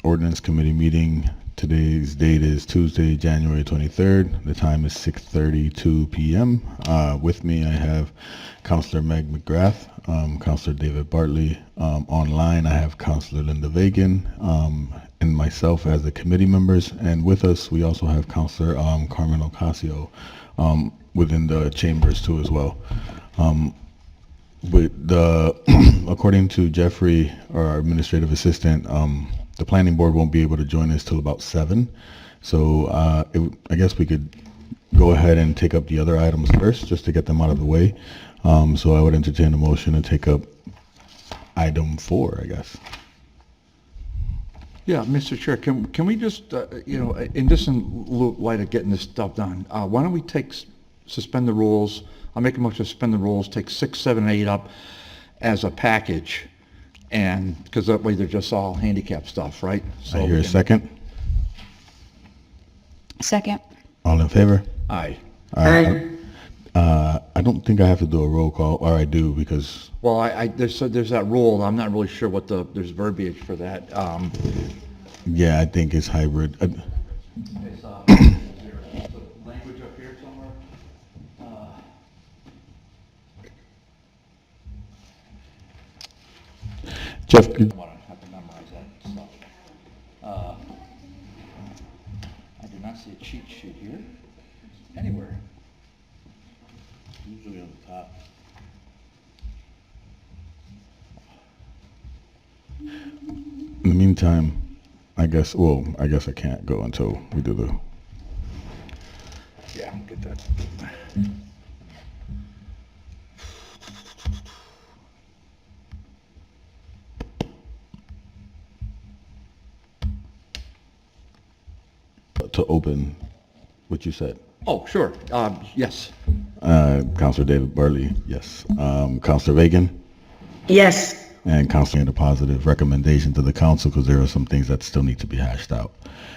Ordinance Committee meeting. Today's date is Tuesday, January 23rd. The time is 6:32 p.m. With me, I have Councilor Meg McGrath, Councilor David Bartley. Online, I have Councilor Linda Vagan, and myself as the committee members. And with us, we also have Councilor Carmen Ocasio within the chambers too as well. With the according to Jeffrey, our administrative assistant, the planning board won't be able to join us till about 7. So I guess we could go ahead and take up the other items first, just to get them out of the way. So I would entertain a motion to take up item 4, I guess. Yeah, Mr. Chair, can we just, in this light of getting this stuff done, why don't we suspend the rules? I'll make a motion to suspend the rules, take 6, 7, and 8 up as a package, and because that way they're just all handicap stuff, right? So I hear a second. Second. All in favor? Aye. Aye. I don't think I have to do a roll call, or I do, because... Well, there's that rule. I'm not really sure what there's verbiage for that. Yeah, I think it's hybrid. Is there language up here somewhere? Jeff, I don't have to memorize that stuff. I do not see a cheat sheet here anywhere. usually on the top. In the meantime, I guess I can't go until we do the... Yeah, get that. to open what you said. Oh, sure. Yes. Councilor David Bartley, yes. Councilor Vagan, Yes. and Councilor made a positive recommendation to the council because there are some things that still need to be hashed out.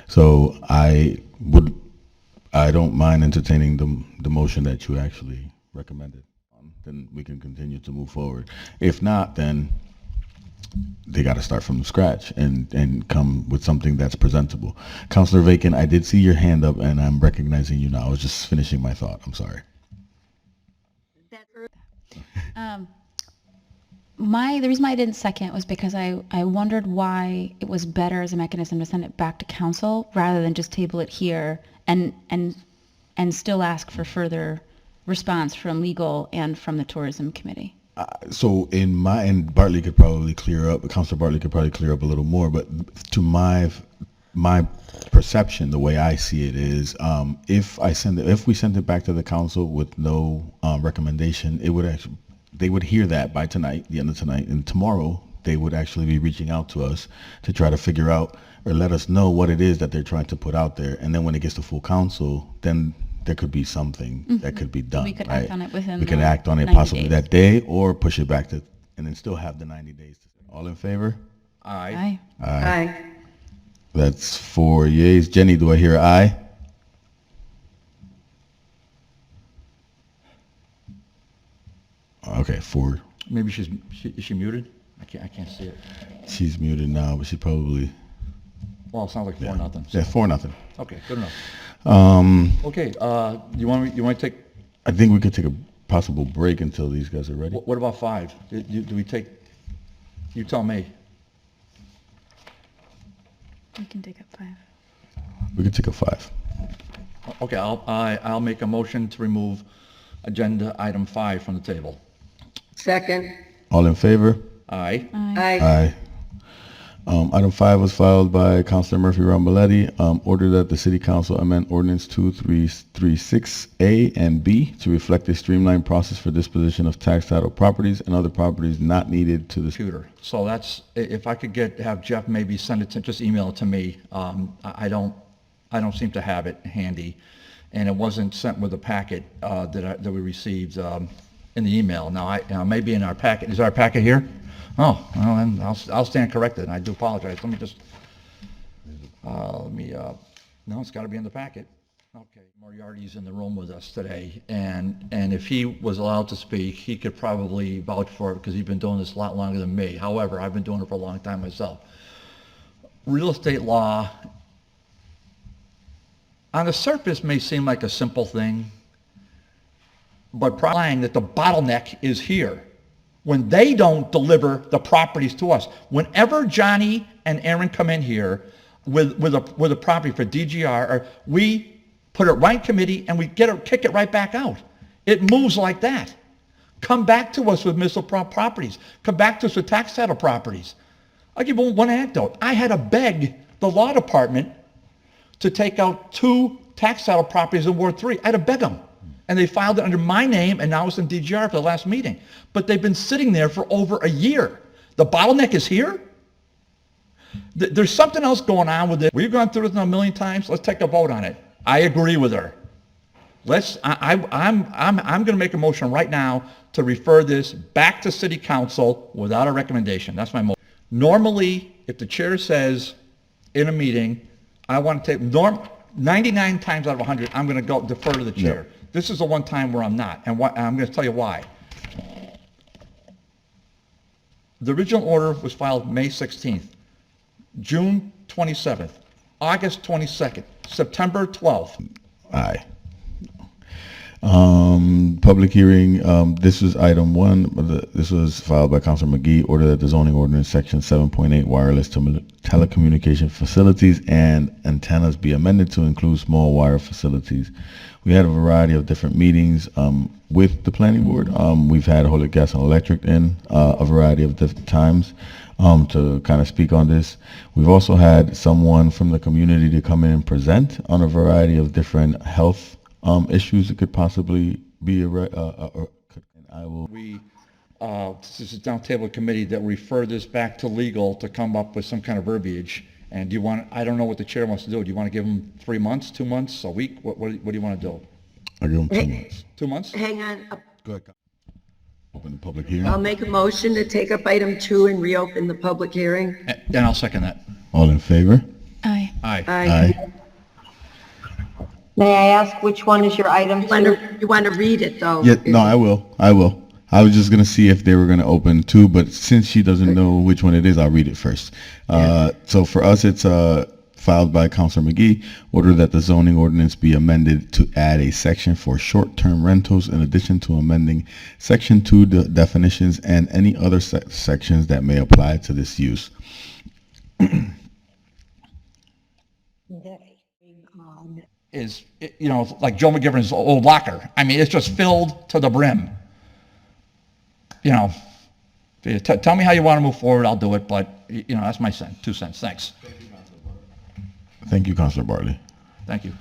So I don't mind entertaining the motion that you actually recommended. Then we can continue to move forward. If not, then they got to start from scratch and come with something that's presentable. Councilor Vacan, I did see your hand up, and I'm recognizing you now. I was just finishing my thought. I'm sorry. The reason why I didn't second was because I wondered why it was better as a mechanism to send it back to council rather than just table it here and still ask for further response from legal and from the tourism committee. So and Bartley could probably clear up, Councilor Bartley could probably clear up a little more, but to my perception, the way I see it is, if we send it back to the council with no recommendation, they would hear that by tonight, the end of tonight, and tomorrow they would actually be reaching out to us to try to figure out or let us know what it is that they're trying to put out there. And then when it gets to full council, then there could be something that could be done. We could right? act on it within. We could act on it 90 possibly days. that day or push it back to, and then still have the 90 days. All in favor? Aye. Aye. Aye. That's 4 yeas. Jenny, do I hear aye? Okay, 4. Maybe is she muted? I can't see it. She's muted now, but she probably... Well, it sounds like 4-0. Yeah, 4-0. Okay, good enough. Um, Okay, you want to take, I think we could take a possible break until these guys are ready. what about 5? Do we take, you tell me. We can take up 5. We could take a 5. Okay, I'll make a motion to remove agenda item 5 from the table. Second. All in favor? Aye. Aye. Aye. Item 5 was filed by Councilor Murphy Ramboletti. Order that the City Council amend Ordinance 2336A and B to reflect a streamlined process for disposition of tax title properties and other properties not needed to the Computer. So that's, if I could have Jeff maybe send it to, just email it to me. I don't seem to have it handy, and it wasn't sent with a packet that we received in the email. Now, maybe in our packet. Is our packet here? Oh, well, then I'll stand corrected. I do apologize. Let me just, no, it's got to be in the packet. Okay, Moriarty's in the room with us today, and if he was allowed to speak, he could probably vouch for it because he's been doing this a lot longer than me. However, I've been doing it for a long time myself. real estate law, on the surface may seem like a simple thing, but implying that the bottleneck is here. When they don't deliver the properties to us. Whenever Johnny and Aaron come in here with a property for DGR, we put it right in committee and we kick it right back out. It moves like that. Come back to us with municipal properties. Come back to us with tax title properties. I'll give you one anecdote. I had to beg the law department to take out 2 tax title properties in Ward 3. I had to beg them. And they filed it under my name, and now it's in DGR for the last meeting. But they've been sitting there for over a year. The bottleneck is here? There's something else going on with it. We've gone through this a million times. Let's take a vote on it. I agree with her. I'm going to make a motion right now to refer this back to City Council without a recommendation. That's my motion. Normally, if the chair says in a meeting, I want to take, 99 times out of 100, I'm going to go defer to the chair. Yeah. This is the one time where I'm not, and I'm going to tell you why. The original order was filed May 16th, June 27th, August 22nd, September 12th. Aye. Public hearing, this is item 1. This was filed by Councilor McGee. Order that the zoning ordinance section 7.8 wireless telecommunication facilities and antennas be amended to include small wire facilities. We had a variety of different meetings with the planning board. We've had Holy Gas and Electric in a variety of different times to kind of speak on this. We've also had someone from the community to come in and present on a variety of different health issues that could possibly be this is a down table committee that refer this back to legal to come up with some kind of verbiage. And do you want, I don't know what the chair wants to do. Do you want to give them 3 months, 2 months, a week? What do you want to do? I'll give them 2 months. 2 months? Hang on. Go ahead. Open the public hearing. I'll make a motion to take up item 2 and reopen the public hearing. And I'll second that. All in favor? Aye. Aye. Aye. May I ask which one is your item? You want to read it, though? Yeah, no, I will. I was just going to see if they were going to open 2, but since she doesn't know which one it is, I'll read it first. So for us, it's filed by Councilor McGee. Order that the zoning ordinance be amended to add a section for short-term rentals in addition to amending Section 2 definitions and any other sections that may apply to this use. Is, like Joe McGivern's old locker. I mean, it's just filled to the brim. Tell me how you want to move forward, I'll do it, but, that's my 2 cents. Thanks. Thank you, Councilor Bartley. Thank you.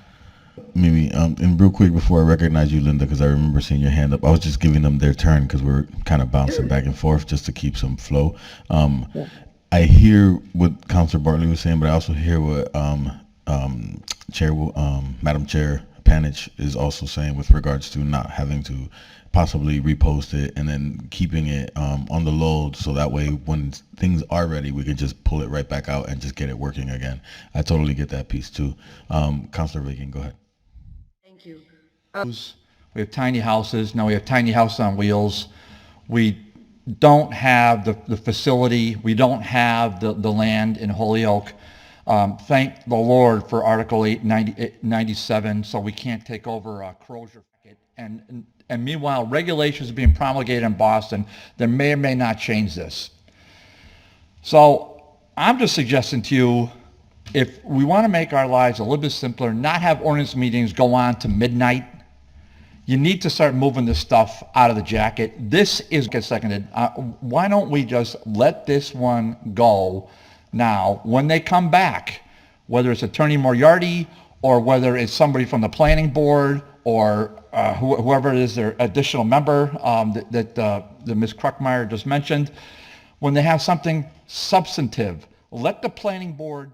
Mimi, and real quick before I recognize you, Linda, because I remember seeing your hand up, I was just giving them their turn because we're kind of bouncing back and forth just to keep some flow. I hear what Councilor Bartley was saying, but I also hear what Madam Chair Panich is also saying with regards to not having to possibly repost it and then keeping it on the load so that way when things are ready we can just pull it right back out and just get it working again. I totally get that piece too. Councilor Vacan, go ahead. Thank you. We have tiny houses. Now we have tiny house on wheels. We don't have the facility. We don't have the land in Holyoke. Thank the Lord for Article 897, so we can't take over a Crozier. And meanwhile, regulations are being promulgated in Boston that may or may not change this. So I'm just suggesting to you, if we want to make our lives a little bit simpler, not have ordinance meetings go on to midnight, you need to start moving this stuff out of the jacket. This is get seconded. Why don't we just let this one go now? When they come back, whether it's Attorney Moriarty or whether it's somebody from the planning board or whoever it is, their additional member that Ms. Kruckmeyer just mentioned, when they have something substantive, let the planning board